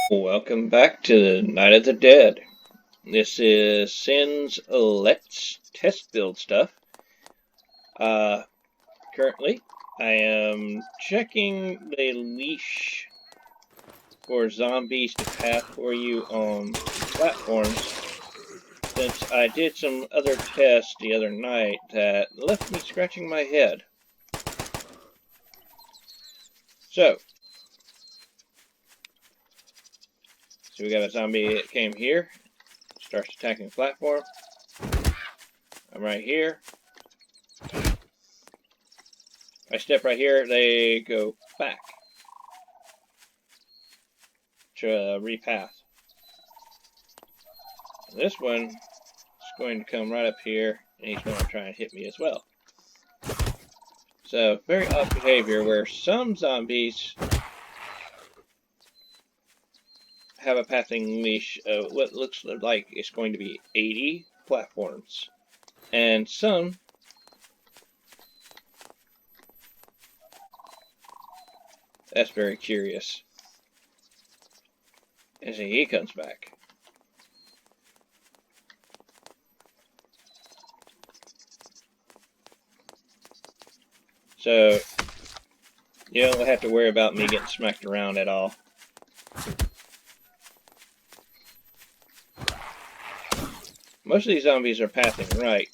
Welcome back to Night of the Dead. This is Sin's Let's Test Build stuff. Currently, I am checking the leash for zombies to path for you on platforms, since I did some other tests the other night that left me scratching my head. So we got a zombie that came here, starts attacking the platform. I'm right here. I step right here, they go back to repath. This one is going to come right up here, and he's going to try and hit me as well. So, very odd behavior where some zombies have a pathing leash of what looks like it's going to be 80 platforms. And some that's very curious. As he comes back. So, you don't have to worry about me getting smacked around at all. Most of these zombies are pathing right,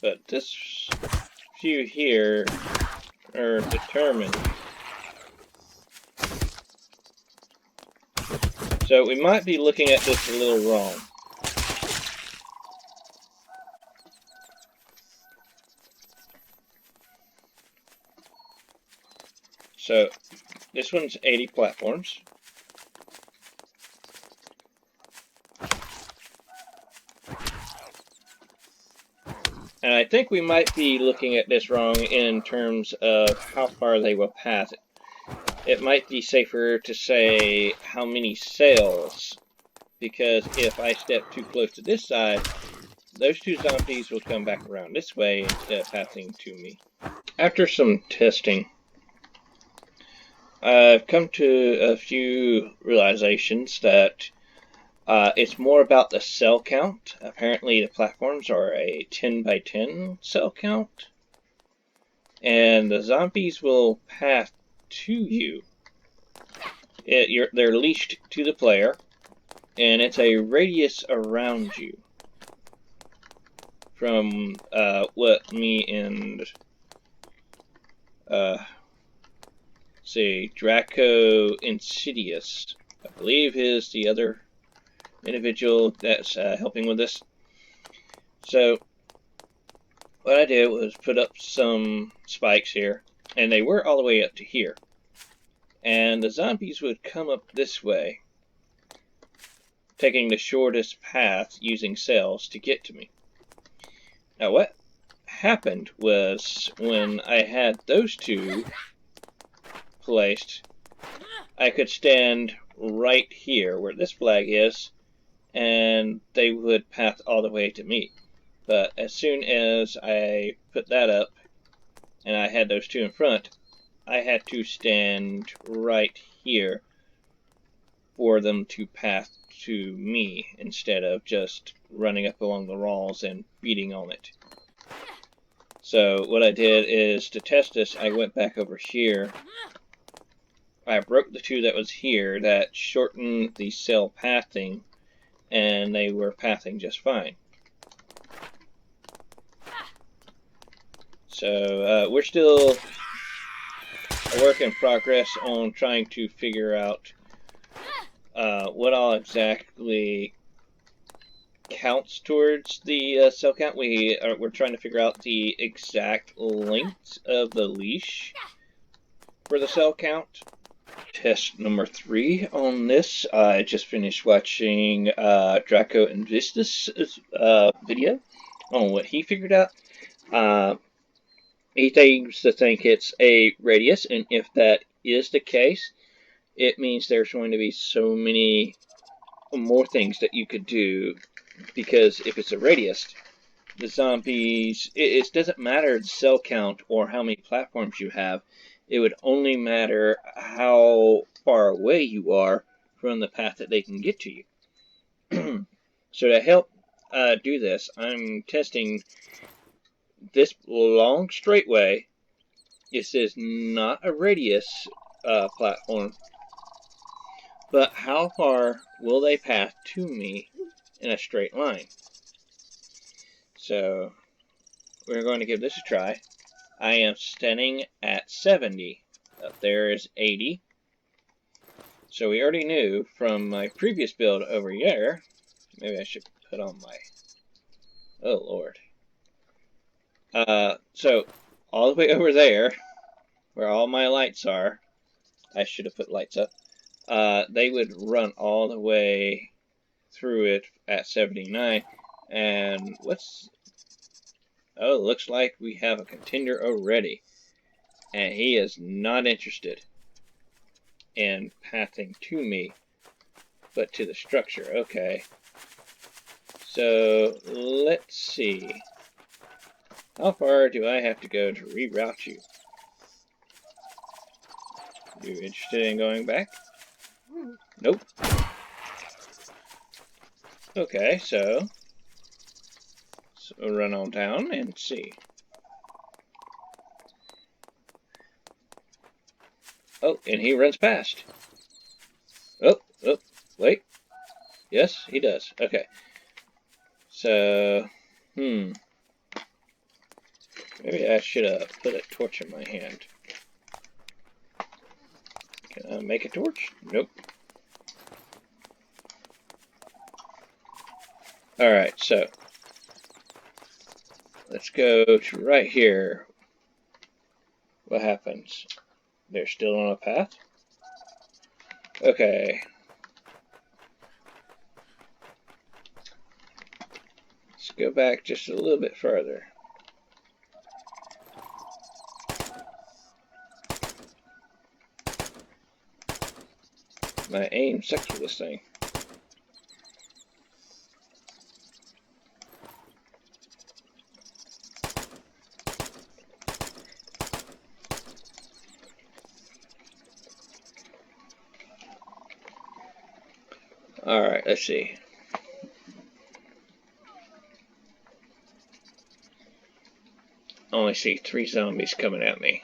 but this few here are determined. So we might be looking at this a little wrong. So this one's 80 platforms. And I think we might be looking at this wrong in terms of how far they will path. It might be safer to say how many sails, because if I step too close to this side, those two zombies will come back around this way instead of passing to me. After some testing, I've come to a few realizations that it's more about the cell count. Apparently the platforms are a 10 by 10 cell count. And the zombies will path to you. They're leashed to the player. And it's a radius around you. From what me and Draco Insidious, I believe, is the other individual that's helping with this. So what I did was put up some spikes here, and they were all the way up to here. And the zombies would come up this way, taking the shortest path using cells to get to me. Now what happened was when I had those two placed, I could stand right here where this flag is, and they would path all the way to me. But as soon as I put that up and I had those two in front, I had to stand right here for them to path to me instead of just running up along the walls and beating on it. So what I did is, to test this, I went back over here. I broke the two that was here that shortened the cell pathing, and they were pathing just fine. So we're still a work in progress on trying to figure out what all exactly counts towards the cell count. We're trying to figure out the exact length of the leash for the cell count. Test number 3 on this. I just finished watching Draco Invictus video on what he figured out. He seems to think it's a radius, and if that is the case, it means there's going to be so many more things that you could do, because if it's a radius, the zombies, it doesn't matter the cell count or how many platforms you have. It would only matter how far away you are from the path that they can get to you. So to help do this, I'm testing this long straightway. This is not a radius platform, but how far will they path to me in a straight line? So we're going to give this a try. I am standing at 70. Up there is 80. So we already knew from my previous build over here. Maybe I should put on my... Oh, Lord. So all the way over there, where all my lights are, I should have put lights up, they would run all the way through it at 79. And what's... Oh, looks like we have a contender already. And he is not interested in pathing to me, but to the structure. Okay. So, let's see. How far do I have to go to reroute you? You interested in going back? Nope. Okay, so run on down and see. Oh, and he runs past. Oh, wait. Yes, he does. Okay. So, maybe I should have put a torch in my hand. Can I make a torch? Nope. Alright, so let's go to right here. What happens? They're still on a path? Okay. Let's go back just a little bit further. My aim sucks with this thing. Alright, let's see. I only see 3 zombies coming at me.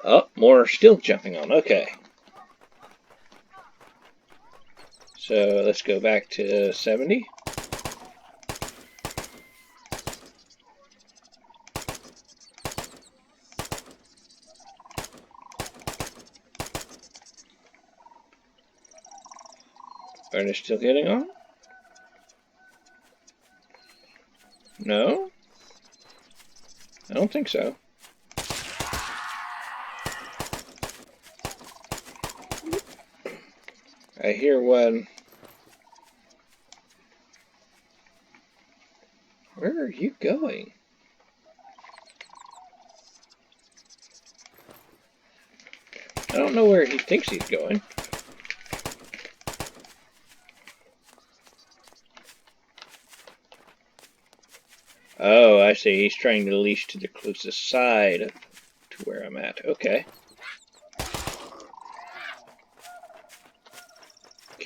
Oh, more are still jumping on. Okay. So let's go back to 70. Are they still getting on? No? I don't think so. I hear one. Where are you going? I don't know where he thinks he's going. Oh, I see. He's trying to leash to the closest side to where I'm at. Okay.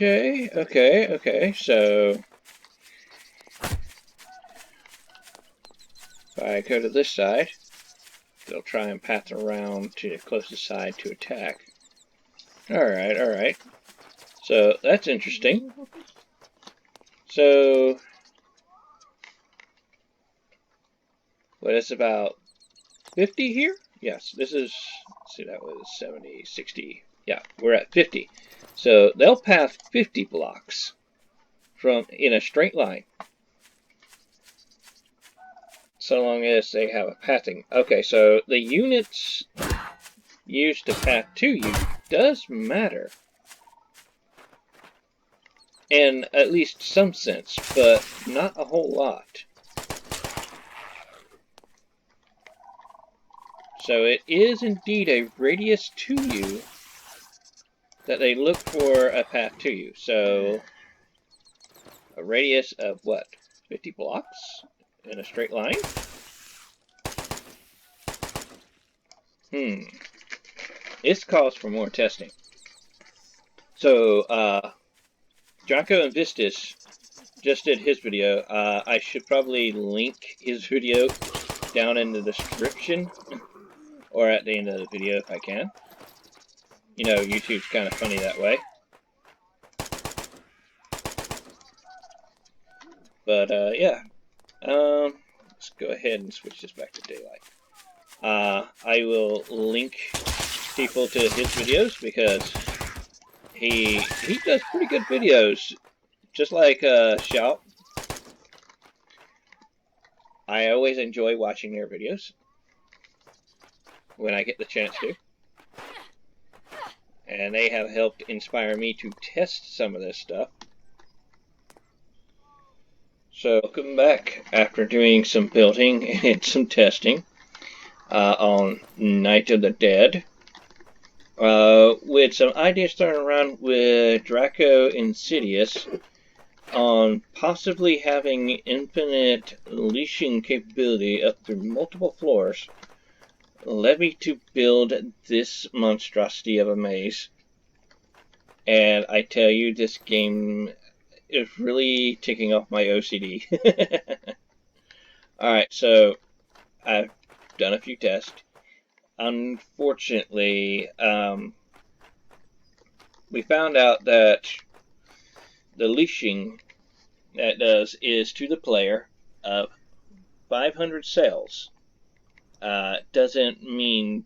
Okay. So, if I go to this side, they'll try and path around to the closest side to attack. Alright. So, that's interesting. So, what is about 50 here? Yes, this is, let's see, that was 70, 60. Yeah, we're at 50. So they'll path 50 blocks in a straight line. So long as they have a pathing. Okay, so the units used to path to you does matter. In at least some sense, but not a whole lot. So it is indeed a radius to you that they look for a path to you. So a radius of what? 50 blocks in a straight line? This calls for more testing. So, Draco Invictus just did his video. I should probably link his video down in the description or at the end of the video if I can. You know, YouTube's kind of funny that way. But, yeah. Let's go ahead and switch this back to daylight. I will link people to his videos because he does pretty good videos, just like Shout. I always enjoy watching their videos when I get the chance to, and they have helped inspire me to test some of this stuff. So welcome back after doing some building and some testing on Night of the Dead. With some ideas thrown around with Draco Insidious on possibly having infinite leashing capability up through multiple floors, led me to build this monstrosity of a maze. And I tell you, this game is really ticking off my OCD. Alright, so I've done a few tests. Unfortunately, we found out that the leashing that does is to the player of 500 cells. Doesn't mean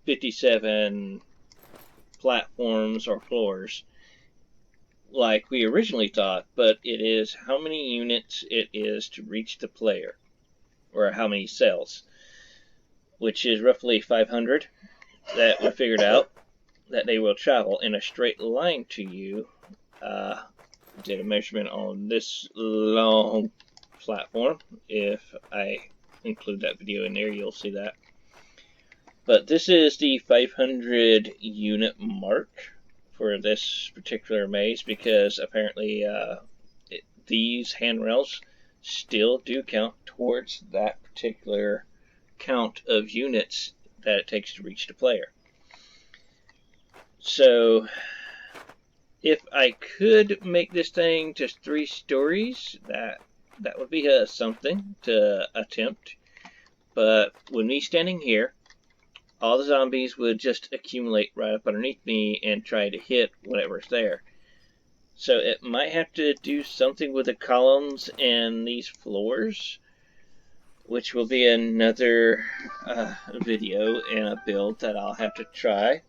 57 platforms or floors like we originally thought, but it is how many units it is to reach the player, or how many cells, which is roughly 500 that we figured out that they will travel in a straight line to you. Did a measurement on this long platform. If I include that video in there, you'll see that. But this is the 500 unit mark for this particular maze, because apparently these handrails still do count towards that particular count of units that it takes to reach the player. So if I could make this thing just 3 stories, that would be something to attempt. But with me standing here, all the zombies would just accumulate right up underneath me and try to hit whatever's there. So it might have to do something with the columns and these floors, which will be another video and a build that I'll have to try.